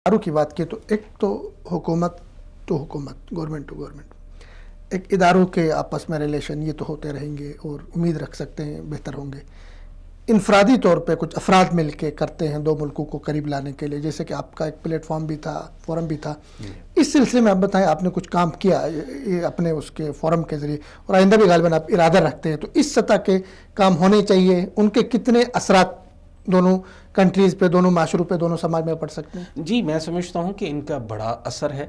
اداروں کی بات کی تو ایک تو حکومت گورنمنٹ ٹو گورنمنٹ، ایک اداروں کے آپس میں ریلیشن یہ تو ہوتے رہیں گے اور امید رکھ سکتے ہیں بہتر ہوں گے۔ انفرادی طور پہ کچھ افراد مل کے کرتے ہیں دو ملکوں کو قریب لانے کے لیے، جیسے کہ آپ کا ایک پلیٹ فارم بھی تھا، فورم بھی تھا۔ اس سلسلے میں آپ بتائیں، آپ نے کچھ کام کیا یہ اپنے اس کے فورم کے ذریعے، اور آئندہ بھی غالباً آپ ارادہ رکھتے ہیں، تو اس سطح کے کام ہونے چاہیے، ان کے کتنے اثرات دونوں کنٹریز پہ، دونوں معاشروں پہ، دونوں سماج میں پڑ سکتے ہیں؟ جی، میں سمجھتا ہوں کہ ان کا بڑا اثر ہے۔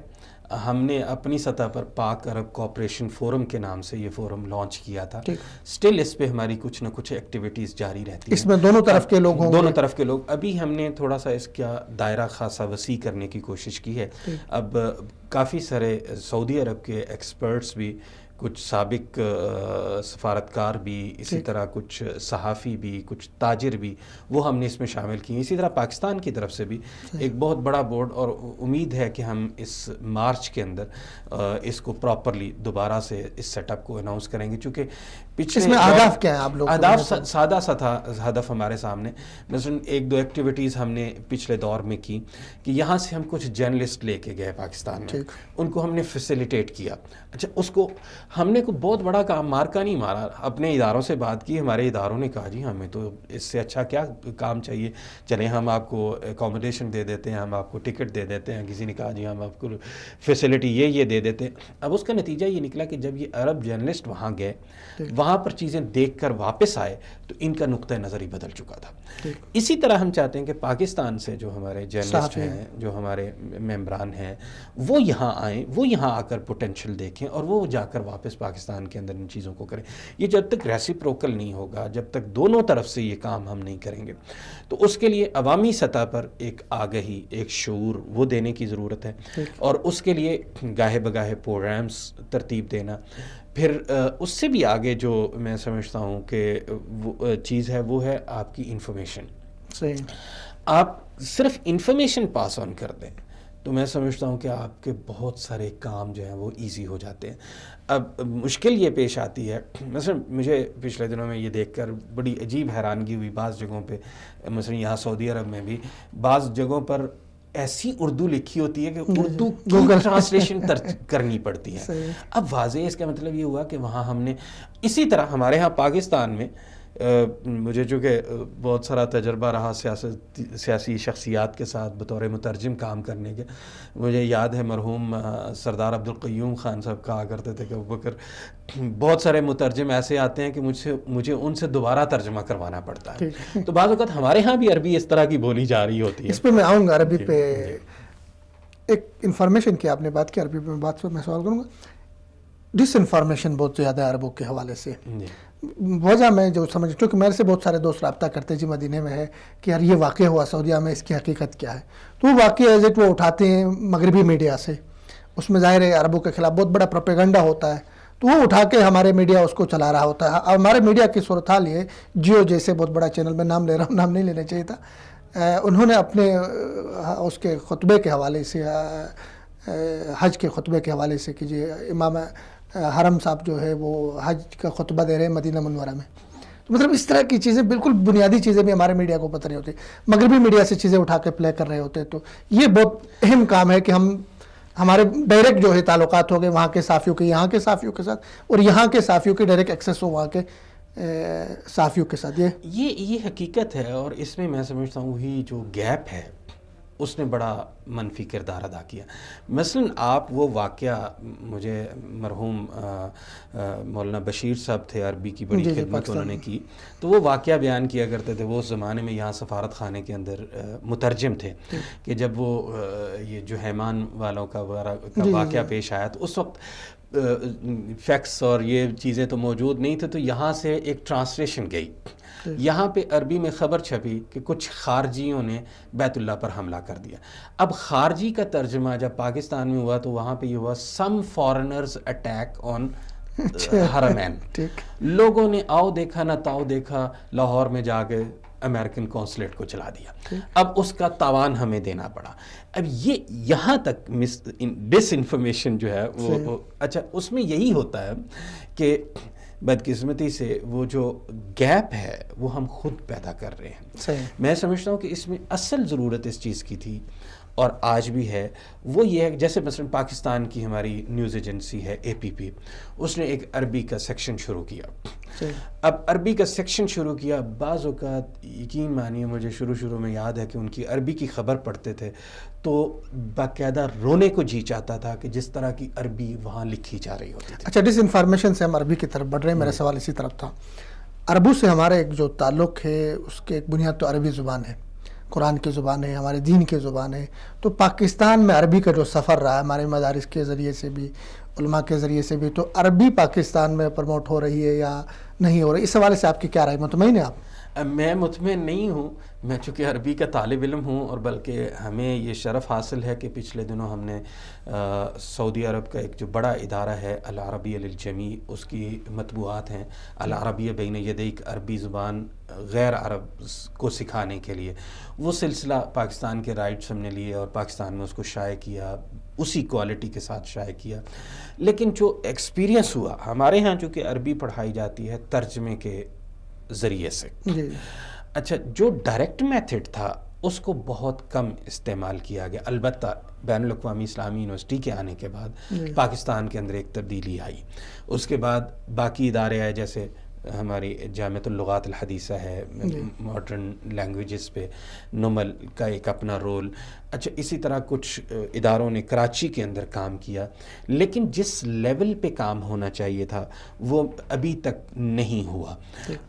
ہم نے اپنی سطح پر پاک عرب کوآپریشن فورم کے نام سے یہ فورم لانچ کیا تھا۔ سٹل اس پہ ہماری کچھ نہ کچھ ایکٹیویٹیز جاری رہتی ہیں، اس میں دونوں طرف کے لوگ ہوں گے، دونوں طرف کے لوگ۔ ابھی ہم نے تھوڑا سا اس کا دائرہ خاصا وسیع کرنے کی کوشش کی ہے۔ اب کافی سارے سعودی عرب کے ایکسپرٹس بھی، کچھ سابق سفارتکار بھی، اسی طرح کچھ صحافی بھی، کچھ تاجر بھی، وہ ہم نے اس میں شامل کی ہیں۔ اسی طرح پاکستان کی طرف سے بھی ایک بہت بڑا بورڈ، اور امید ہے کہ ہم اس مارچ کے اندر اس کو پراپرلی دوبارہ سے اس سیٹ اپ کو اناؤنس کریں گے، چونکہ اس میں اہداف کیا ہیں آپ لوگ؟ اہداف سادہ سا تھا ہدف ہمارے سامنے۔ مثلا ایک دو ایکٹیویٹیز ہم نے پچھلے دور میں کی کہ یہاں سے ہم کچھ جرنلسٹ لے کے گئے پاکستان میں، ان کو ہم نے فیسیلیٹیٹ کیا۔ اچھا، اس کو ہم نے کوئی بہت بڑا کام مارکا نہیں مارا، اپنے اداروں سے بات کی، ہمارے اداروں نے کہا جی ہمیں تو اس سے اچھا کیا کام چاہیے، چلیں ہم آپ کو اکوموڈیشن دے دیتے ہیں، ہم آپ کو ٹکٹ دے دیتے ہیں۔ کسی نے کہا جی ہم آپ کو فیسیلٹی یہ دے دیتے ہیں۔ اب اس کا نتیجہ یہ نکلا کہ جب یہ عرب جرنلسٹ وہاں گئے، وہاں پر چیزیں دیکھ کر واپس آئے، تو ان کا نقطہ نظر ہی بدل چکا تھا۔ اسی طرح ہم چاہتے ہیں کہ پاکستان سے جو ہمارے جرنلسٹ ہیں، جو ہمارے ممبران ہیں، وہ یہاں آئیں، وہ یہاں آ کر پوٹینشیل دیکھیں، اور وہ جا کر واپس پاکستان کے اندر ان چیزوں کو کریں۔ یہ جب تک ریسیپروکل نہیں ہوگا، جب تک دونوں طرف سے یہ کام ہم نہیں کریں گے، تو اس کے لیے عوامی سطح پر ایک آگہی، ایک شعور وہ دینے کی ضرورت ہے، اور اس کے لیے گاہے بگاہے پروگرامز ترتیب دینا۔ پھر اس سے بھی آگے جو میں سمجھتا ہوں کہ وہ چیز ہے، وہ ہے آپ کی انفارمیشن۔ صحیح، آپ صرف انفارمیشن پاس آن کر دیں تو میں سمجھتا ہوں کہ آپ کے بہت سارے کام جو ہیں وہ ایزی ہو جاتے ہیں۔ اب مشکل یہ پیش آتی ہے، مثلا مجھے پچھلے دنوں میں یہ دیکھ کر بڑی عجیب حیرانگی ہوئی، بعض جگہوں پہ، مثلا یہاں سعودی عرب میں بھی بعض جگہوں پر ایسی اردو لکھی ہوتی ہے کہ اردو کی ٹرانسلیشن کرنی پڑتی ہے۔ اب واضح اس کا مطلب یہ ہوا کہ وہاں ہم نے، اسی طرح ہمارے ہاں پاکستان میں، مجھے چونکہ بہت سارا تجربہ رہا سیاسی شخصیات کے ساتھ بطور مترجم کام کرنے کے، مجھے یاد ہے مرحوم سردار عبدالقیوم خان صاحب کہا کرتے تھے کہ ابوبکر، بہت سارے مترجم ایسے آتے ہیں کہ مجھے ان سے دوبارہ ترجمہ کروانا پڑتا ہے۔ تو بعض اوقات ہمارے ہاں بھی عربی اس طرح کی بولی جا رہی ہوتی ہے۔ اس پہ میں آؤں گا، عربی پہ ایک انفارمیشن کی آپ نے بات کی، عربی پہ بات پہ میں سوال کروں گا۔ ڈس انفارمیشن بہت زیادہ ہے عربوں کے حوالے سے، وجہ میں جو سمجھ، کیونکہ میرے سے بہت سارے دوست رابطہ کرتے جی مدینے میں ہے کہ یار یہ واقع ہوا سعودیہ میں، اس کی حقیقت کیا ہے، تو وہ واقعہ ایز اٹ وہ اٹھاتے ہیں مغربی میڈیا سے، اس میں ظاہر ہے عربوں کے خلاف بہت بڑا پروپیگنڈا ہوتا ہے، تو وہ اٹھا کے ہمارے میڈیا اس کو چلا رہا ہوتا ہے۔ اور ہمارے میڈیا کی صورتحال یہ، جیو جیسے بہت بڑا چینل، میں نام لے رہا ہوں، نام نہیں لینا چاہیے تھا، انہوں نے اپنے اس کے خطبے کے حوالے سے، حج کے خطبے کے حوالے سے کہ جی امام حرم صاحب جو ہے وہ حج کا خطبہ دے رہے ہیں مدینہ منورہ میں، تو مطلب اس طرح کی چیزیں، بالکل بنیادی چیزیں بھی ہمارے میڈیا کو پتہ نہیں ہوتی، مغربی میڈیا سے چیزیں اٹھا کے پلے کر رہے ہوتے ہیں۔ تو یہ بہت اہم کام ہے کہ ہمارے ڈائریکٹ جو ہے تعلقات ہو گئے وہاں کے صحافیوں کے یہاں کے صحافیوں کے ساتھ، اور یہاں کے صحافیوں کی ڈائریکٹ ایکسیس ہو وہاں کے صحافیوں کے ساتھ۔ یہ حقیقت ہے، اور اس میں میں سمجھتا ہوں وہی جو گیپ ہے اس نے بڑا منفی کردار ادا کیا۔ مثلا آپ وہ واقعہ، مجھے مرحوم مولانا بشیر صاحب تھے، عربی کی بڑی خدمت انہوں نے کی، تو وہ واقعہ بیان کیا کرتے تھے۔ وہ اس زمانے میں یہاں سفارت خانے کے اندر مترجم تھے، کہ جب وہ یہ جو حیمان والوں کا واقعہ پیش آیا، تو اس وقت فیکس اور یہ چیزیں تو موجود نہیں تھے، تو یہاں سے ایک ٹرانسلیشن گئی، یہاں پہ عربی میں خبر چھپی کہ کچھ خارجیوں نے بیت اللہ پر حملہ کر دیا۔ اب خارجی کا ترجمہ جب پاکستان میں ہوا تو وہاں پہ یہ ہوا سم فارنرز اٹیک آن حرمین۔ لوگوں نے آؤ دیکھا نہ تاؤ دیکھا، لاہور میں جا کے امریکن کونسلیٹ کو چلا دیا۔ اب اس کا تاوان ہمیں دینا پڑا۔ اب یہ یہاں تک ڈس انفارمیشن جو ہے وہ، اچھا اس میں یہی ہوتا ہے کہ بدقسمتی سے وہ جو گیپ ہے وہ ہم خود پیدا کر رہے ہیں۔ میں سمجھتا ہوں کہ اس میں اصل ضرورت اس چیز کی تھی، اور آج بھی ہے وہ یہ ہے، جیسے مثلا پاکستان کی ہماری نیوز ایجنسی ہے APP، اس نے ایک عربی کا سیکشن شروع کیا. اب عربی کا سیکشن شروع کیا، بعض اوقات یقین مانیے مجھے شروع میں یاد ہے کہ ان کی عربی کی خبر پڑھتے تھے تو باقاعدہ رونے کو جی چاہتا تھا کہ جس طرح کی عربی وہاں لکھی جا رہی ہوتی تھی. اچھا، ڈس انفارمیشن سے ہم عربی کی طرف بڑھ رہے ہیں، میرا سوال اسی طرف تھا. عربوں سے ہمارا ایک جو تعلق ہے اس کے ایک بنیاد تو عربی زبان ہے، قرآن کی زبان ہے، ہمارے دین کی زبان ہے. تو پاکستان میں عربی کا جو سفر رہا ہے ہمارے مدارس کے ذریعے سے بھی، علماء کے ذریعے سے بھی، تو عربی پاکستان میں پروموٹ ہو رہی ہے یا نہیں ہو رہی، اس حوالے سے آپ کی کیا رائے؟ مطمئن ہیں آپ؟ میں مطمئن نہیں ہوں، میں چونکہ عربی کا طالب علم ہوں، اور بلکہ ہمیں یہ شرف حاصل ہے کہ پچھلے دنوں ہم نے سعودی عرب کا ایک جو بڑا ادارہ ہے العربیہ للجمیع، اس کی مطبوعات ہیں العربیہ بین یدیک، عربی زبان غیر عرب کو سکھانے کے لیے، وہ سلسلہ پاکستان کے رائٹس ہم نے لیے اور پاکستان میں اس کو شائع کیا، اسی کوالٹی کے ساتھ شائع کیا. لیکن جو ایکسپیرینس ہوا ہمارے ہاں، چونکہ عربی پڑھائی جاتی ہے ترجمے کے ذریعے سے، اچھا جو ڈائریکٹ میتھڈ تھا اس کو بہت کم استعمال کیا گیا. البتہ بین الاقوامی اسلامی یونیورسٹی کے آنے کے بعد پاکستان کے اندر ایک تبدیلی آئی. اس کے بعد باقی ادارے آئے، جیسے ہماری جامعۃ اللغات الحدیثہ ہے، ماڈرن لینگویجز پہ نمل کا ایک اپنا رول. اچھا اسی طرح کچھ اداروں نے کراچی کے اندر کام کیا، لیکن جس لیول پہ کام ہونا چاہیے تھا وہ ابھی تک نہیں ہوا.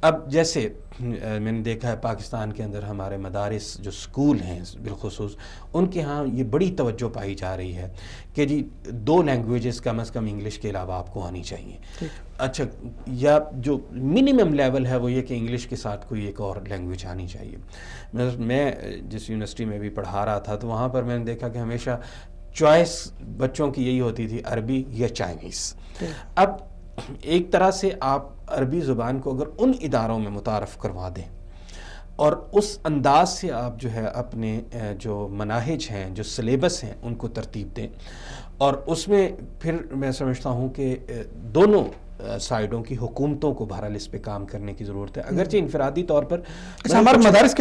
اب جیسے میں نے دیکھا ہے پاکستان کے اندر ہمارے مدارس جو اسکول ہیں بالخصوص، ان کے ہاں یہ بڑی توجہ پائی جا رہی ہے کہ جی 2 لینگویجز کم از کم انگلش کے علاوہ آپ کو آنی چاہیے. اچھا، یا جو منیمم لیول ہے وہ یہ کہ انگلش کے ساتھ کوئی ایک اور لینگویج آنی چاہیے. میں جس یونیورسٹی میں بھی پڑھا رہا تھا تو وہاں پر میں نے دیکھا کہ ہمیشہ چوائس بچوں کی یہی ہوتی تھی، عربی یا چائنیز. اب ایک طرح سے آپ عربی زبان کو اگر ان اداروں میں متعارف کروا دیں اور اس انداز سے آپ جو ہے اپنے جو مناہج ہیں، جو سلیبس ہیں، ان کو ترتیب دیں، اور اس میں پھر میں سمجھتا ہوں کہ دونوں سائیڈوں کی حکومتوں کو بہرحال اس پہ کام کرنے کی ضرورت ہے. اگرچہ انفرادی طور پر ہمارے مدارس